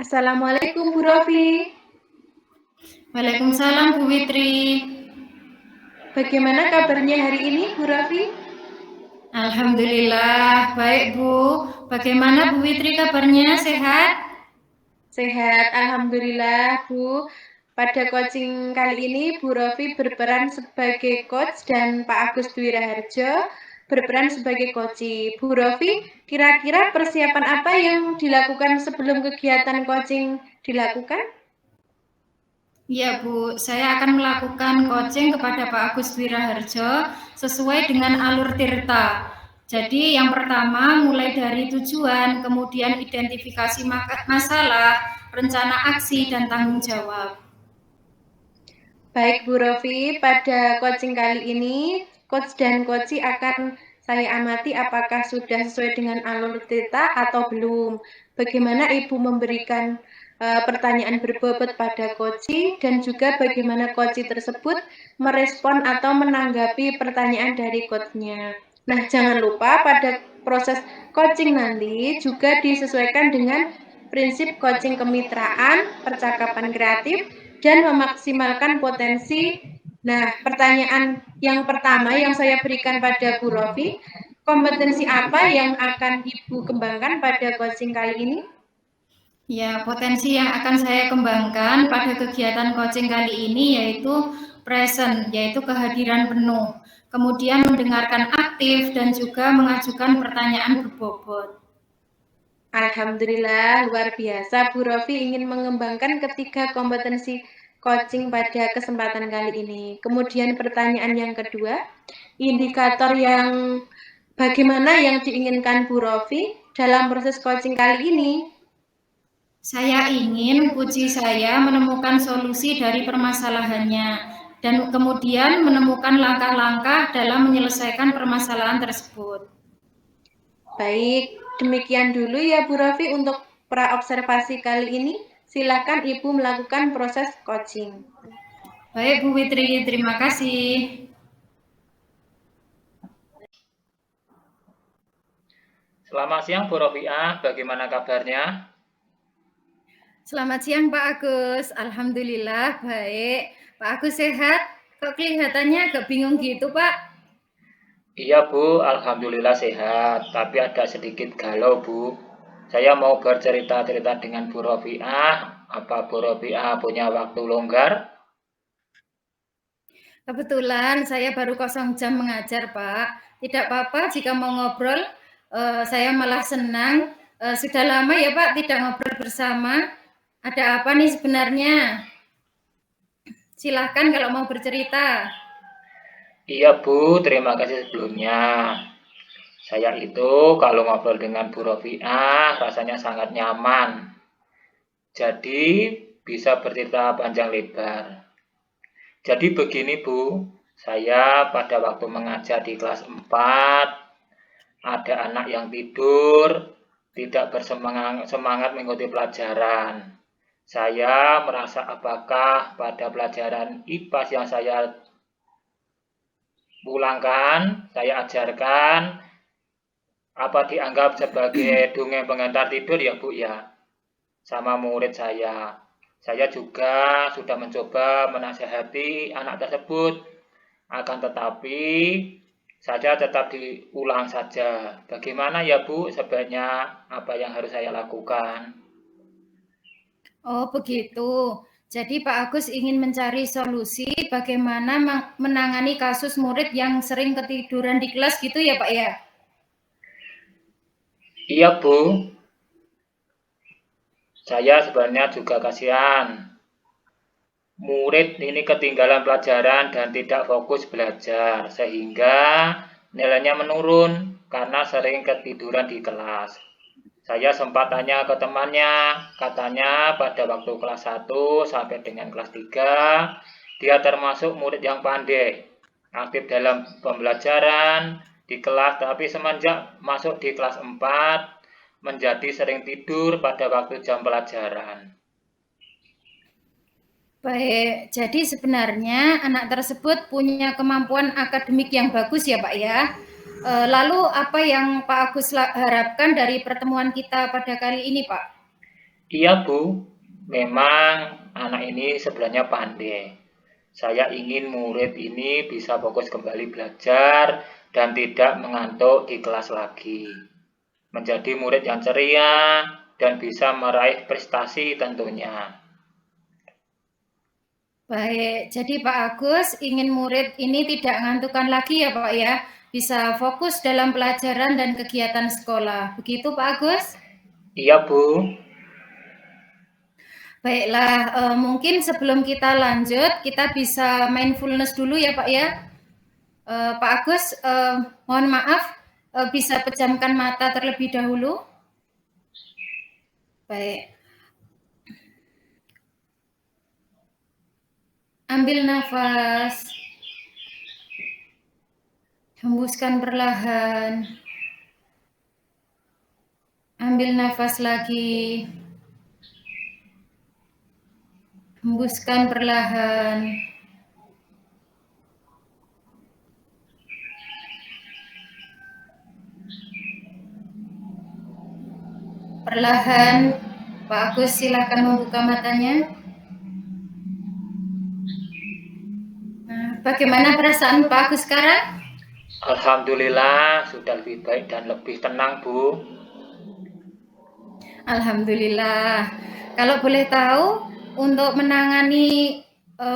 Assalamualaikum Bu Rofi. Waalaikumsalam Bu Witri. Bagaimana kabarnya hari ini Bu Rofi? Alhamdulillah baik Bu. Bagaimana Bu Witri kabarnya? Sehat? Sehat, Alhamdulillah Bu. Pada coaching kali ini Bu Rofi berperan sebagai coach dan Pak Agus Dwi Raharjo berperan sebagai coach. Bu Rofi, kira-kira persiapan apa yang dilakukan sebelum kegiatan coaching dilakukan? Ya Bu, saya akan melakukan coaching kepada Pak Agus Dwi Raharjo sesuai dengan alur Tirta. Jadi yang pertama mulai dari tujuan, kemudian identifikasi masalah, rencana aksi, dan tanggung jawab. Baik Bu Rofi, pada coaching kali ini, coach dan coachi akan saya amati apakah sudah sesuai dengan alur Tirta atau belum. Bagaimana Ibu memberikan pertanyaan berbobot pada coachi dan juga bagaimana coachi tersebut merespon atau menanggapi pertanyaan dari coachnya. Nah, jangan lupa pada proses coaching nanti juga disesuaikan dengan prinsip coaching kemitraan, percakapan kreatif, dan memaksimalkan potensi. Nah, pertanyaan yang pertama yang saya berikan pada Bu Rofi, kompetensi apa yang akan Ibu kembangkan pada coaching kali ini? Ya, potensi yang akan saya kembangkan pada kegiatan coaching kali ini yaitu present, yaitu kehadiran penuh. Kemudian mendengarkan aktif dan juga mengajukan pertanyaan berbobot. Alhamdulillah, luar biasa. Bu Rofi ingin mengembangkan ketiga kompetensi coaching pada kesempatan kali ini. Kemudian pertanyaan yang kedua, indikator yang bagaimana yang diinginkan Bu Rofi dalam proses coaching kali ini? Saya ingin kunci saya menemukan solusi dari permasalahannya dan kemudian menemukan langkah-langkah dalam menyelesaikan permasalahan tersebut. Baik, demikian dulu ya Bu Rofi untuk pra-observasi kali ini. Silakan Ibu melakukan proses coaching. Baik Bu Witri, terima kasih. Selamat siang Bu Rofiah, bagaimana kabarnya? Selamat siang Pak Agus, Alhamdulillah baik. Pak Agus sehat? Kok kelihatannya agak bingung gitu Pak? Iya Bu, Alhamdulillah sehat, tapi ada sedikit galau Bu. Saya mau bercerita-cerita dengan Bu Rofiah. Apa Bu Rofiah punya waktu longgar? Kebetulan saya baru kosong jam mengajar Pak. Tidak apa-apa jika mau ngobrol, saya malah senang. Sudah lama ya Pak tidak ngobrol bersama. Ada apa nih sebenarnya? Silahkan kalau mau bercerita. Iya Bu, terima kasih sebelumnya. Saya itu kalau ngobrol dengan Bu Rofiah rasanya sangat nyaman. Jadi bisa bercerita panjang lebar. Jadi begini Bu, saya pada waktu mengajar di kelas 4, ada anak yang tidur, tidak bersemangat mengikuti pelajaran. Saya merasa apakah pada pelajaran IPAS yang saya pulangkan, saya ajarkan, apa dianggap sebagai dongeng pengantar tidur ya Bu ya, sama murid saya. Saya juga sudah mencoba menasihati anak tersebut, akan tetapi saya tetap diulang saja. Bagaimana ya Bu, sebaiknya apa yang harus saya lakukan? Oh begitu. Jadi Pak Agus ingin mencari solusi bagaimana menangani kasus murid yang sering ketiduran di kelas gitu ya Pak ya? Iya Bu, saya sebenarnya juga kasihan. Murid ini ketinggalan pelajaran dan tidak fokus belajar, sehingga nilainya menurun karena sering ketiduran di kelas. Saya sempat tanya ke temannya, katanya pada waktu kelas 1 sampai dengan kelas 3, dia termasuk murid yang pandai, aktif dalam pembelajaran di kelas, tapi semenjak masuk di kelas 4, menjadi sering tidur pada waktu jam pelajaran. Baik, jadi sebenarnya anak tersebut punya kemampuan akademik yang bagus ya Pak ya. Lalu apa yang Pak Agus harapkan dari pertemuan kita pada kali ini Pak? Iya Bu, memang anak ini sebenarnya pandai. Saya ingin murid ini bisa fokus kembali belajar dan tidak mengantuk di kelas lagi. Menjadi murid yang ceria dan bisa meraih prestasi tentunya. Baik, jadi Pak Agus ingin murid ini tidak ngantukkan lagi ya Pak ya, bisa fokus dalam pelajaran dan kegiatan sekolah. Begitu Pak Agus? Iya Bu. Baiklah, mungkin sebelum kita lanjut, kita bisa mindfulness dulu ya Pak ya. Pak Agus, mohon maaf, bisa pejamkan mata terlebih dahulu. Baik. Ambil nafas. Hembuskan perlahan. Ambil nafas lagi. Hembuskan perlahan. Perlahan, Pak Agus silakan membuka matanya. Nah, bagaimana perasaan Pak Agus sekarang? Alhamdulillah sudah lebih baik dan lebih tenang Bu. Alhamdulillah. Kalau boleh tahu, untuk menangani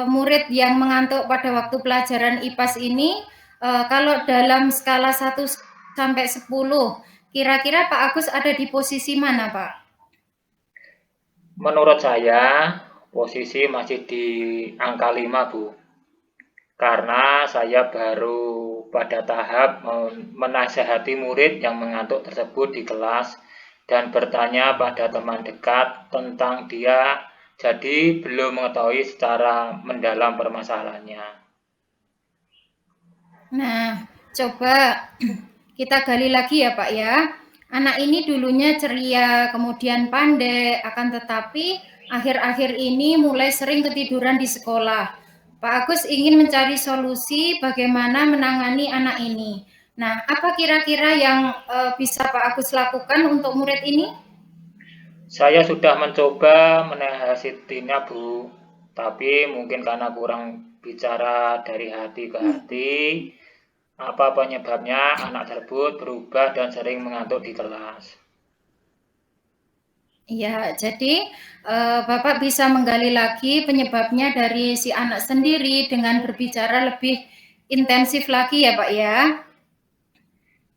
murid yang mengantuk pada waktu pelajaran IPAS ini, kalau dalam skala 1 sampai 10, kira-kira Pak Agus ada di posisi mana, Pak? Menurut saya, posisi masih di angka 5 Bu. Karena saya baru pada tahap menasihati murid yang mengantuk tersebut di kelas dan bertanya pada teman dekat tentang dia, jadi belum mengetahui secara mendalam permasalahannya. Nah, coba kita gali lagi ya Pak ya. Anak ini dulunya ceria, kemudian pandai, akan tetapi akhir-akhir ini mulai sering ketiduran di sekolah. Pak Agus ingin mencari solusi bagaimana menangani anak ini. Nah, apa kira-kira yang bisa Pak Agus lakukan untuk murid ini? Saya sudah mencoba menasihatinya Bu, tapi mungkin karena kurang bicara dari hati ke hati, apa penyebabnya anak tersebut berubah dan sering mengantuk di kelas. Iya, jadi Bapak bisa menggali lagi penyebabnya dari si anak sendiri dengan berbicara lebih intensif lagi ya Pak ya.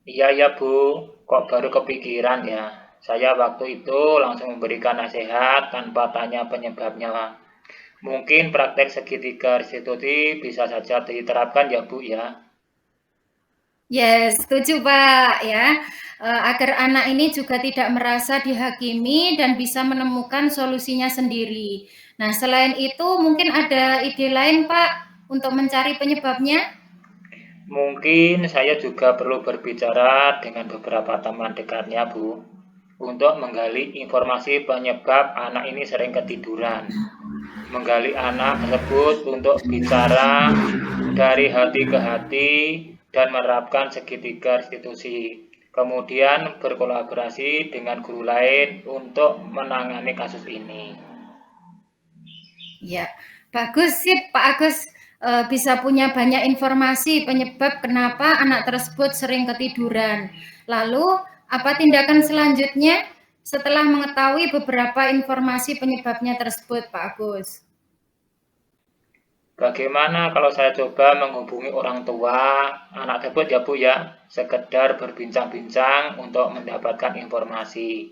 Iya ya Bu, kok baru kepikiran ya. Saya waktu itu langsung memberikan nasihat tanpa tanya penyebabnya. Mungkin praktek segitiga restitusi bisa saja diterapkan ya Bu ya. Yes, setuju Pak ya. Agar anak ini juga tidak merasa dihakimi dan bisa menemukan solusinya sendiri. Nah, selain itu mungkin ada ide lain Pak untuk mencari penyebabnya? Mungkin saya juga perlu berbicara dengan beberapa teman dekatnya Bu, untuk menggali informasi penyebab anak ini sering ketiduran. Menggali anak tersebut untuk bicara dari hati ke hati dan menerapkan segitiga restitusi. Kemudian berkolaborasi dengan guru lain untuk menangani kasus ini. Ya, bagus sih Pak Agus bisa punya banyak informasi penyebab kenapa anak tersebut sering ketiduran. Lalu, apa tindakan selanjutnya setelah mengetahui beberapa informasi penyebabnya tersebut, Pak Agus? Bagaimana kalau saya coba menghubungi orang tua anak tersebut ya Bu ya, sekedar berbincang-bincang untuk mendapatkan informasi.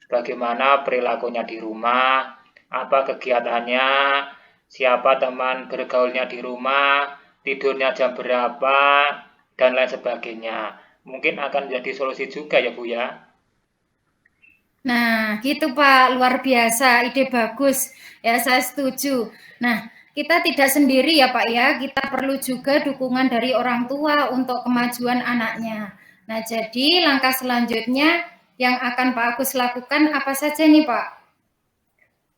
Bagaimana perilakunya di rumah, apa kegiatannya, siapa teman bergaulnya di rumah, tidurnya jam berapa, dan lain sebagainya. Mungkin akan menjadi solusi juga ya Bu ya. Nah, gitu Pak, luar biasa, ide bagus. Ya, saya setuju. Nah, kita tidak sendiri ya Pak ya, kita perlu juga dukungan dari orang tua untuk kemajuan anaknya. Nah, jadi langkah selanjutnya yang akan Pak Agus lakukan apa saja nih Pak?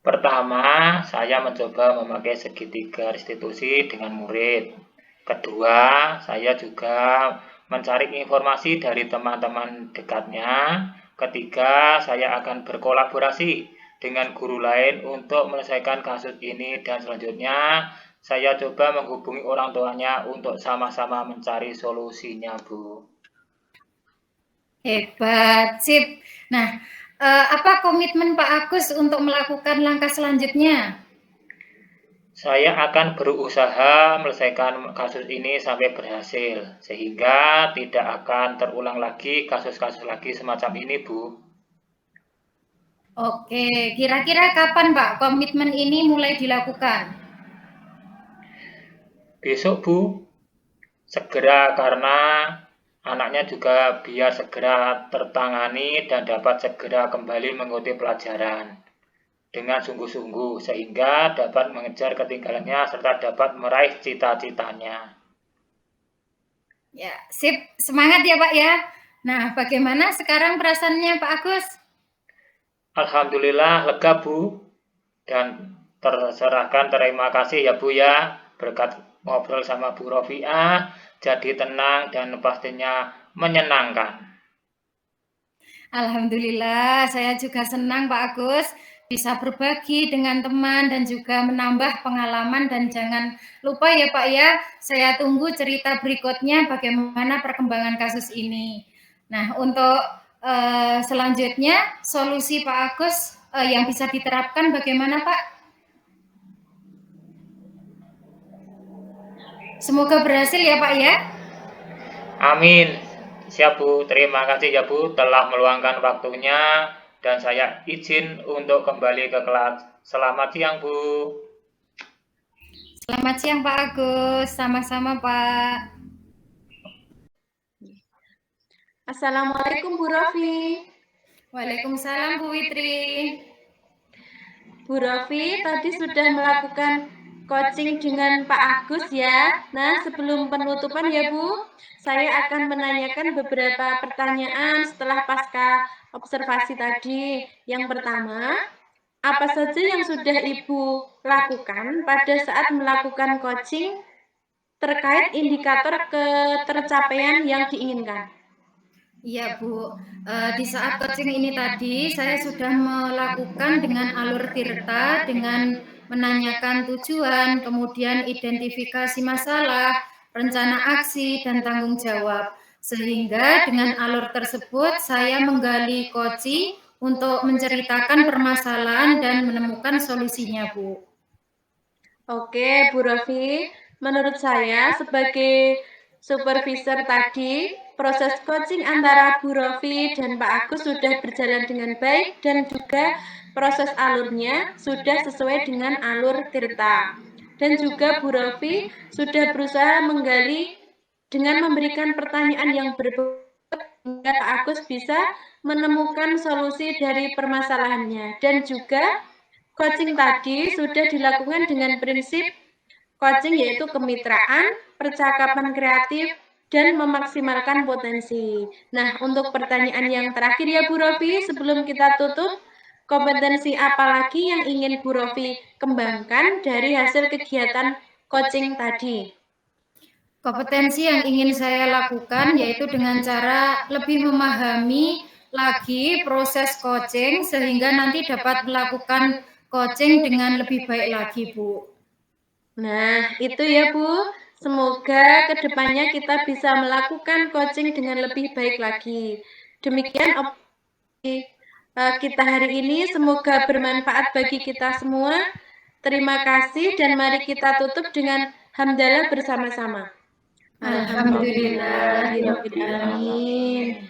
Pertama, saya mencoba memakai segitiga restitusi dengan murid. Kedua, saya juga mencari informasi dari teman-teman dekatnya. Ketiga, saya akan berkolaborasi dengan guru lain untuk menyelesaikan kasus ini, dan selanjutnya saya coba menghubungi orang tuanya untuk sama-sama mencari solusinya, Bu. Hebat, sip. Nah, apa komitmen Pak Agus untuk melakukan langkah selanjutnya? Saya akan berusaha menyelesaikan kasus ini sampai berhasil, sehingga tidak akan terulang lagi kasus-kasus lagi semacam ini, Bu. Oke, kira-kira kapan Pak komitmen ini mulai dilakukan? Besok, Bu, segera, karena anaknya juga biar segera tertangani dan dapat segera kembali mengikuti pelajaran dengan sungguh-sungguh, sehingga dapat mengejar ketinggalannya serta dapat meraih cita-citanya. Ya, sip. Semangat ya Pak ya. Nah, bagaimana sekarang perasaannya Pak Agus? Alhamdulillah lega, Bu, dan terima kasih ya, Bu, ya, berkat ngobrol sama Bu Rofiah jadi tenang dan pastinya menyenangkan. Alhamdulillah, saya juga senang Pak Agus bisa berbagi dengan teman dan juga menambah pengalaman, dan jangan lupa ya Pak ya, saya tunggu cerita berikutnya bagaimana perkembangan kasus ini. Nah, untuk selanjutnya solusi Pak Agus yang bisa diterapkan bagaimana Pak? Semoga berhasil ya Pak ya. Amin. Siap, Bu. Terima kasih ya, Bu, telah meluangkan waktunya, dan saya izin untuk kembali ke kelas. Selamat siang, Bu. Selamat siang Pak Agus. Sama-sama Pak. Assalamualaikum Bu Rofi. Waalaikumsalam Bu Witri. Bu Rofi tadi sudah melakukan coaching dengan Pak Agus ya. Nah, sebelum penutupan ya Bu, saya akan menanyakan beberapa pertanyaan setelah pasca observasi tadi. Yang pertama, apa saja yang sudah Ibu lakukan pada saat melakukan coaching terkait indikator ketercapaian yang diinginkan? Iya Bu, di saat coaching ini tadi saya sudah melakukan dengan alur tirta, dengan menanyakan tujuan, kemudian identifikasi masalah, rencana aksi, dan tanggung jawab. Sehingga dengan alur tersebut saya menggali coaching untuk menceritakan permasalahan dan menemukan solusinya Bu. Oke Bu Rofi, menurut saya sebagai supervisor tadi, proses coaching antara Bu Rofi dan Pak Agus sudah berjalan dengan baik, dan juga proses alurnya sudah sesuai dengan alur tirta. Dan juga Bu Rofi sudah berusaha menggali dengan memberikan pertanyaan yang berbobot hingga Pak Agus bisa menemukan solusi dari permasalahannya. Dan juga coaching tadi sudah dilakukan dengan prinsip coaching yaitu kemitraan, percakapan kreatif, dan memaksimalkan potensi. Nah, untuk pertanyaan yang terakhir ya Bu Rofi, sebelum kita tutup, kompetensi apa lagi yang ingin Bu Rofi kembangkan dari hasil kegiatan coaching tadi? Kompetensi yang ingin saya lakukan yaitu dengan cara lebih memahami lagi proses coaching sehingga nanti dapat melakukan coaching dengan lebih baik lagi, Bu. Nah, itu ya Bu. Semoga kedepannya kita bisa melakukan coaching dengan lebih baik lagi. Demikian kita hari ini, semoga bermanfaat bagi kita semua. Terima kasih, dan mari kita tutup dengan hamdalah bersama-sama. Alhamdulillahirabbil alamin.